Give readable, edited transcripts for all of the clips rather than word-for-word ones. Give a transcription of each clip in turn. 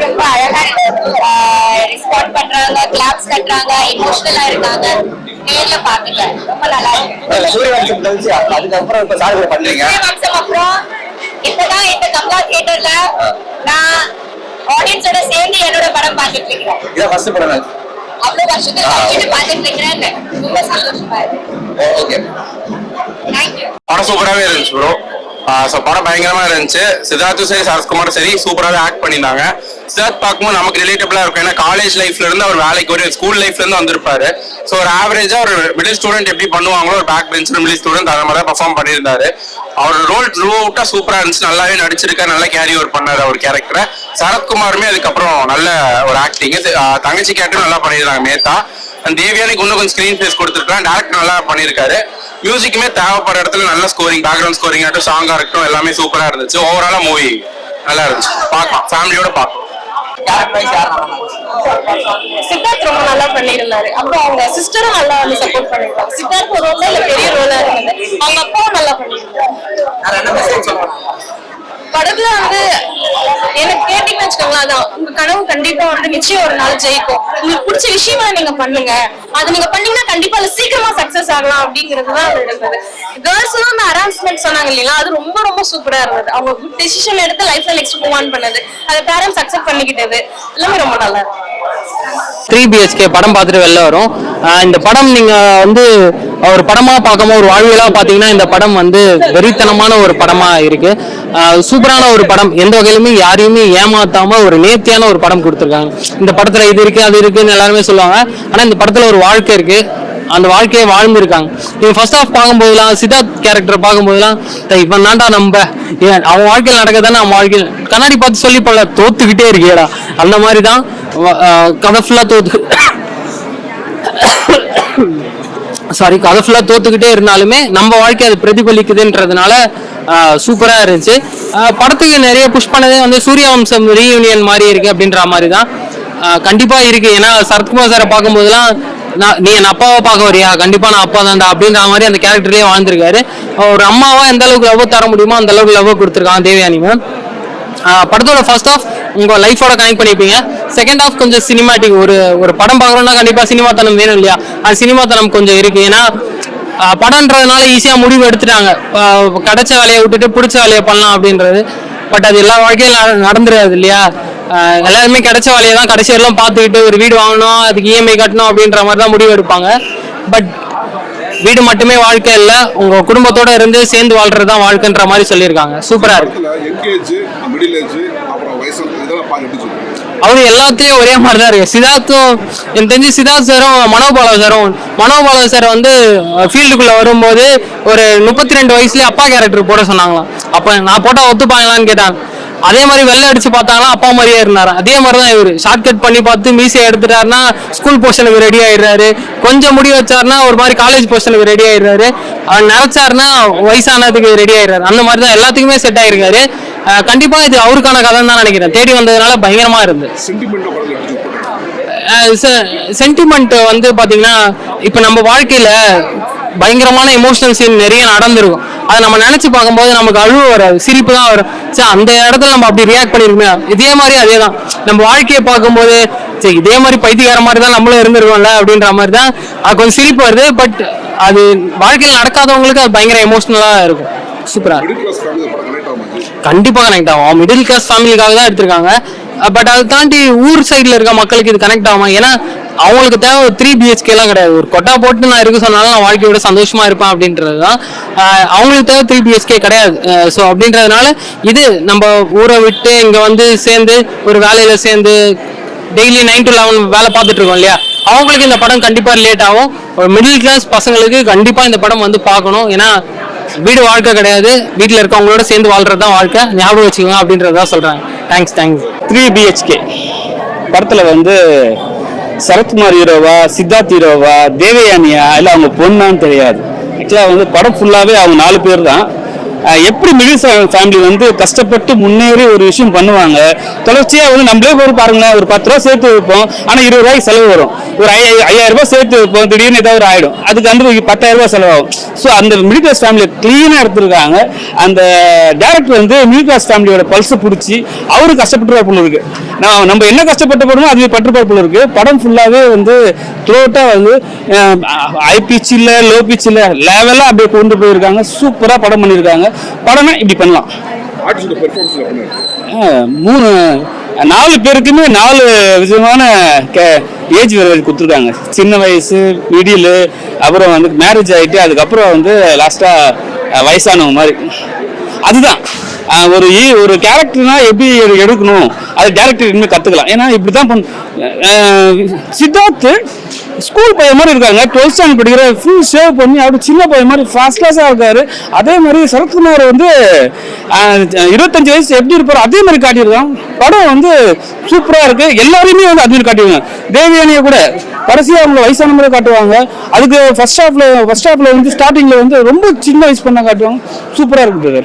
ரொம்ப அழகா ரெஸ்பாண்ட் பண்றாங்க, கிளாப்ஸ் கட்டுறாங்க, எமோஷனலா இருக்காங்க. நேர்ல பாத்துங்க, ரொம்ப நல்லா இருக்கு. சூரியவம்சம் கழிச்சு அதுக்கப்புறம் இப்ப சாதனை பண்றீங்க. சூரியவம்சம் அப்புறம் இப்பதான் இந்த கமலா தியேட்டர்ல நான் ஆடியன்ஸோட சேர்ந்து என்னோட படம் பார்த்துட்டு இருக்கேன். இதான் ஃபர்ஸ்ட் படம். அவ்வளவு வருஷத்துக்கு கழிச்சு பார்த்துட்டு இருக்கிறேன். ரொம்ப சந்தோஷமா இருக்கு. Okay, thank you. படம் சூப்பராகவே இருந்துச்சு ப்ரோ. படம் பயங்கரமா இருந்துச்சு. சித்தார்த்தும் சரி சரத்குமாரும் சரி சூப்பராகவே ஆக்ட் பண்ணியிருந்தாங்க. சித்தார்த் பார்க்கும்போது நமக்கு ரிலேட்டபிளா இருக்கும். ஏன்னா காலேஜ் லைஃப்ல இருந்து அவர் வேலைக்கு ஒரு ஸ்கூல் லைஃப்ல இருந்து வந்திருப்பாரு. ஸோ ஒரு ஆவரேஜா ஒரு மிடில் ஸ்டூடெண்ட் எப்படி பண்ணுவாங்களோ ஒரு பேக் பெஞ்ச் மிடில் ஸ்டூடெண்ட் அந்த மாதிரி தான் பர்ஃபார்ம் பண்ணியிருந்தாரு. அவரோட ரோல் த்ரூ அவுட்டா சூப்பரா இருந்துச்சு. நல்லாவே நடிச்சிருக்காரு, நல்லா கேரி ஓவர் பண்ணாரு அவர் கேரக்டரை. சரத்குமாருமே அதுக்கப்புறம் நல்ல ஒரு ஆக்டிங். தங்கச்சி கேரக்டர் நல்லா பண்ணியிருந்தாங்க மேத்தா. தேவியானிக்கு இன்னும் கொஞ்சம் ஸ்கிரீன் ஃபேஸ் கொடுத்துருக்காங்க. டேரக்டர் நல்லா பண்ணியிருக்காரு. மியூசிக்குமே தேவைப்படுற இடத்துல நல்ல ஸ்கோரிங், பேக்ரவுண்ட் ஸ்கோரிங் ஆகட்டும், சாங்கா இருக்கட்டும், எல்லாமே சூப்பரா இருந்துச்சு. ஓவராலா மூவி நல்லா இருந்துச்சு. பார்க்கலாம், ஃபேமிலியோட பார்க்கலாம். சித்தார்த் ரொம்ப நல்லா பண்ணிருந்தாரு. அப்புறம் அவங்க சிஸ்டரும் நல்லா வந்து சப்போர்ட் பண்ணிருக்காங்க. சித்தார்த் ஒரு ரோல் இல்ல பெரிய ரோலா இருந்தது. அவங்க அப்பாவும் நல்லா பண்ணிருந்தாரு. படத்துல வந்து எனக்கு கேட்டீங்கன்னு வச்சுக்கோங்களேன், அதான் உங்க கனவு கண்டிப்பா வந்து நிச்சயம் ஒரு நாள் ஜெயிக்கும். உங்களுக்கு பிடிச்ச விஷயங்களை நீங்க பண்ணுங்க. அது நீங்க பண்ணீங்கன்னா கண்டிப்பா அது சீக்கிரமா சக்சஸ் ஆகலாம் அப்படிங்கிறதுதான் அது இருந்தது. கேர்ள்ஸ்லாம் அந்த அரேஞ்ச்மெண்ட் சொன்னாங்க இல்லைங்களா, அது ரொம்ப ரொம்ப சூப்பரா இருந்தது. அவங்க குட் டெசிஷன் எடுத்து லைஃப்ல நெக்ஸ்ட் மூவ் ஆன் பண்ணது, அதை பேரண்ட்ஸ் அக்செப்ட் பண்ணிக்கிட்டது எல்லாமே ரொம்ப நல்லா இருக்கு. 3 BHK படம் பார்த்துட்டு வெளில வரும். இந்த படம் நீங்க வந்து ஒரு படமா பார்க்காம ஒரு வாழ்வியலா பாத்தீங்கன்னா இந்த படம் வந்து வெறித்தனமான ஒரு படமா இருக்கு. சூப்பரான ஒரு படம். எந்த வகையிலுமே யாரையுமே ஏமாத்தாம ஒரு நேர்த்தியான ஒரு படம் கொடுத்துருக்காங்க. இந்த படத்துல இது இருக்கு அது இருக்குன்னு எல்லாருமே சொல்லுவாங்க. ஆனா இந்த படத்துல ஒரு வாழ்க்கை இருக்கு. அந்த வாழ்க்கையை வாழ்ந்துருக்காங்க. நீங்க ஃபர்ஸ்ட் ஆஃப் பார்க்கும்போதெல்லாம் சித்தார்த் கேரக்டர் பார்க்கும்போதெல்லாம் இவன் தாண்டா நம்ம அவன் வாழ்க்கையில் நடக்கதானே நம்ம வாழ்க்கையில் கண்ணாடி பார்த்து சொல்லி போல தோத்துக்கிட்டே இருக்கேடா அந்த மாதிரி தான் கதை ஃபுல்லா கதை ஃபுல்லா தோத்துக்கிட்டே இருந்தாலுமே நம்ம வாழ்க்கை அது பிரதிபலிக்குதுன்றதுனால சூப்பரா இருந்துச்சு. படத்துக்கு நிறைய புஷ் பண்ணதே வந்து சூரியவம்சம் ரீயூனியன் மாதிரி இருக்கு அப்படின்ற மாதிரி தான் கண்டிப்பா இருக்கு. ஏன்னா சரத்குமார் சாரை பார்க்கும்போதெல்லாம் நீ என் அப்பாவை பார்க்க வரியா, கண்டிப்பா நான் அப்பா தான்டா அப்படின்ற மாதிரி அந்த கேரக்டரே வாழ்ந்திருக்காரு. ஒரு அம்மாவா எந்த அளவுக்கு லவ் தர முடியுமோ அந்த அளவுக்கு லவ் கொடுத்துருக்காங்க தேவயானி மேம். படத்தோட ஃபர்ஸ்ட் ஆஃப் உங்க லைஃபோட கனெக்ட் பண்ணிப்பீங்க. செகண்ட் ஆஃப் கொஞ்சம் சினிமாட்டிக். ஒரு படம் பார்க்கறோம்னா கண்டிப்பா சினிமாத்தனம் வேணும் இல்லையா, அது சினிமாத்தனம் கொஞ்சம் இருக்கு. ஏன்னா படம்ன்றதுனால ஈஸியா முடிவு எடுத்துட்டாங்க, கிடைச்ச வேலையை விட்டுட்டு பிடிச்ச வேலையை பண்ணலாம் அப்படின்றது. பட் அது எல்லா வாழ்க்கையும் நடந்துடாது இல்லையா. எல்லாருமே கிடைச்ச வேலையை தான் கடைசி வரலாம் பார்த்துக்கிட்டு ஒரு வீடு வாங்கணும், அதுக்கு EMI கட்டணும் அப்படின்ற மாதிரி தான் முடிவு எடுப்பாங்க. பட் வீடு மட்டுமே வாழ்க்கை இல்ல, உங்க குடும்பத்தோட இருந்து சேர்ந்து வாழ்றது தான் வாழ்க்கைன்ற மாதிரி சொல்லியிருக்காங்க. சூப்பரா இருக்கு. அவரு எல்லாத்தையும் ஒரே மாதிரி தான் இருக்கு. சித்தார்த்தும் எனக்கு தெரிஞ்சு சித்தார்த் சாரும் மனோபாலா சார் வந்து ஃபீல்டுக்குள்ள வரும்போது ஒரு 32 வயசுலயே அப்பா கேரக்டர் போட சொன்னாங்களாம். அப்ப நான் போட்டா ஒத்துப்பாங்களான்னு கேட்டாங்க. அதே மாதிரி வெள்ளை அடிச்சு பார்த்தாங்களா அப்பா மாதிரியே இருந்தாரு. அதே மாதிரிதான் இவரு ஷார்ட் கட் பண்ணி பார்த்து மீசை எடுத்துட்டாருன்னா ஸ்கூல் போர்ஷனுக்கு ரெடி ஆயிடுறாரு. கொஞ்சம் முடி வச்சாருன்னா ஒரு மாதிரி காலேஜ் போர்ஷனுக்கு ரெடி ஆயிடுறாரு. அவர் நினைச்சாருன்னா வயசானதுக்கு ரெடி ஆயிடுறாரு. அந்த மாதிரி தான் எல்லாத்துக்குமே செட் ஆயிருக்காரு. கண்டிப்பா இது அவருக்கான கதை தான் நினைக்கிறேன். தேடி வந்ததுனால பயங்கரமா இருந்து. சென்டிமெண்ட் வந்து பாத்தீங்கன்னா இப்ப நம்ம வாழ்க்கையில பயங்கரமான எமோஷனல் சீன் நிறைய நடந்திருக்கும். அதை நம்ம நினைச்சு பார்க்கும்போது நமக்கு அழுவ வராது, சிரிப்பு தான் வரும். சரி அந்த இடத்துல நம்ம அப்படி ரியாக்ட் பண்ணிருக்கோமே, இதே மாதிரி அதே தான் நம்ம வாழ்க்கையை பார்க்கும்போது சரி இதே மாதிரி பைத்தியக்கார மாதிரி தான் நம்மளும் இருந்திருக்கோம்ல அப்படின்ற மாதிரி தான் அது கொஞ்சம் சிரிப்பு வருது. பட் அது வாழ்க்கையில் நடக்காதவங்களுக்கு அது பயங்கர எமோஷனலா இருக்கும். சூப்பரா கண்டிப்பா கனெக்ட் ஆகும். மிடில் கிளாஸ் ஃபேமிலிக்காக தான் எடுத்திருக்காங்க. பட் அதை தாண்டி ஊர் சைட்ல இருக்க மக்களுக்கு இது கனெக்ட் ஆகும். ஏன்னா அவங்களுக்கு தேவை 3 BHK எல்லாம் கிடையாது. ஒரு கொட்டா போட்டு நான் இருக்க சொன்னாலும் நான் வாழ்க்கையோட சந்தோஷமா இருப்பேன் அப்படின்றது தான். அவங்களுக்கு தேவை 3 BHK கிடையாது. ஸோ அப்படின்றதுனால இது நம்ம ஊரை விட்டு இங்க வந்து சேர்ந்து ஒரு வேலையில சேர்ந்து டெய்லி 9 to 11 வேலை பார்த்துட்டு இருக்கோம் இல்லையா, அவங்களுக்கு இந்த படம் கண்டிப்பா ரிலேட் ஆகும். ஒரு மிடில் கிளாஸ் பசங்களுக்கு கண்டிப்பா இந்த படம் வந்து பார்க்கணும். ஏன்னா வீடு வாழ்க்கை கிடையாது, வீட்டில் இருக்கவங்களோட சேர்ந்து வாழ்றது தான் வாழ்க்கை, ஞாபகம் வச்சுக்கோங்க அப்படின்றதான் சொல்றாங்க. தேங்க்ஸ். 3 BHK படத்துல வந்து சரத்குமார் ஹீரோவா, சித்தார்த் ஹீரோவா, தேவயானியா இல்லை அவங்க பொண்ணான்னு தெரியாது. ஆக்சுவலாக வந்து படம் ஃபுல்லாகவே அவங்க 4 பேர் தான். எப்படி மிடில் ஃபேமிலி வந்து கஷ்டப்பட்டு முன்னேறி ஒரு விஷயம் பண்ணுவாங்க. தொடர்ச்சியாக வந்து நம்மளே போய் பாருங்களேன், ஒரு 10 ரூபா சேர்த்து வைப்போம், ஆனால் 20 ரூபாய்க்கு செலவு வரும். ஒரு 5000 ரூபாய் சேர்த்து வைப்போம், திடீர்னு ஏதாவது ஒரு ஆயிடும், அதுக்கு வந்து 10,000 ரூபாய் செலவாகும். ஸோ அந்த மிடில் கிளாஸ் ஃபேமிலியை கிளீனாக எடுத்துருக்காங்க. அந்த டேரக்டர் வந்து மிடில் கிளாஸ் ஃபேமிலியோட பல்ஸை பிடிச்சி அவரு கஷ்டப்பட்டு போல இருக்கு. நம்ம என்ன கஷ்டப்பட்டு போடணும் அதுவே பற்று போல இருக்கு. படம் ஃபுல்லாகவே வந்து த்ரோட்டாக வந்து ஹை பிச் இல்லை, லோ பிச் இல்லை, லெவலாக அப்படியே கொண்டு போயிருக்காங்க. சூப்பராக படம் பண்ணியிருக்காங்க. படம்னா இப்படி பண்ணலாம். 4 பேருக்குமே 4 விதமான ஏஜ் கொடுத்துருக்காங்க. சின்ன வயசு, மிடில், அப்புறம் வந்து மேரேஜ் ஆகிட்டு அதுக்கப்புறம் வந்து லாஸ்ட்டாக வயசானவங்க மாதிரி. அதுதான் ஒரு கேரக்டர்னா எப்படி எடுக்கணும் அது டேரக்டர் இனிமேல் கற்றுக்கலாம். ஏன்னா இப்படி தான் சித்தார்த்து ஸ்கூல் பையன் மாதிரி இருக்காங்க. 12th ஸ்டாண்டர்ட் படிக்கிற ஃபுல் சேவ் பண்ணி அப்படி சின்ன பையன் மாதிரி ஃபர்ஸ்ட் கிளாஸாக இருக்காரு. அதே மாதிரி சரத்குமார் வந்து 25 வயசு எப்படி இருப்பாரோ அதே மாதிரி காட்டியிருக்காங்க. படம் வந்து சூப்பராக இருக்கு. எல்லாரையுமே வந்து அது மாதிரி காட்டிடுவாங்க. தேவயானியை கூட கடைசியாக அவங்க வயசான மாதிரி காட்டுவாங்க. அதுக்கு ஃபர்ஸ்ட் ஹாஃப்ல வந்து ஸ்டார்டிங்ல வந்து ரொம்ப சின்ன வயசு பண்ண காட்டுவாங்க. சூப்பராக இருக்குது.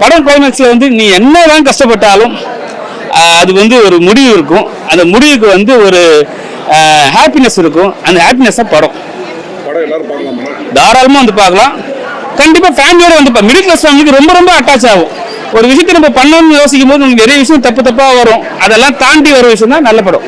படம் கிளைமேக்ஸ்ல வந்து நீ என்னதான் கஷ்டப்பட்டாலும் அது வந்து ஒரு முடிவு இருக்கும். அந்த முடிவுக்கு வந்து ஒரு ஹாப்பினஸ் இருக்கும். அந்த ஹாப்பினஸ் தான் படம். தாராளமா வந்து பார்க்கலாம். கண்டிப்பா ஃபேமிலியோட வந்து மிடில் கிளாஸ் ஃபேமிலிக்கு ரொம்ப ரொம்ப அட்டாச் ஆகும். ஒரு விஷயத்தை நம்ம பண்ணணும்னு யோசிக்கும் போது நமக்கு நிறைய விஷயம் தப்பா வரும். அதெல்லாம் தாண்டி வர விஷயம் தான் நல்ல படம்.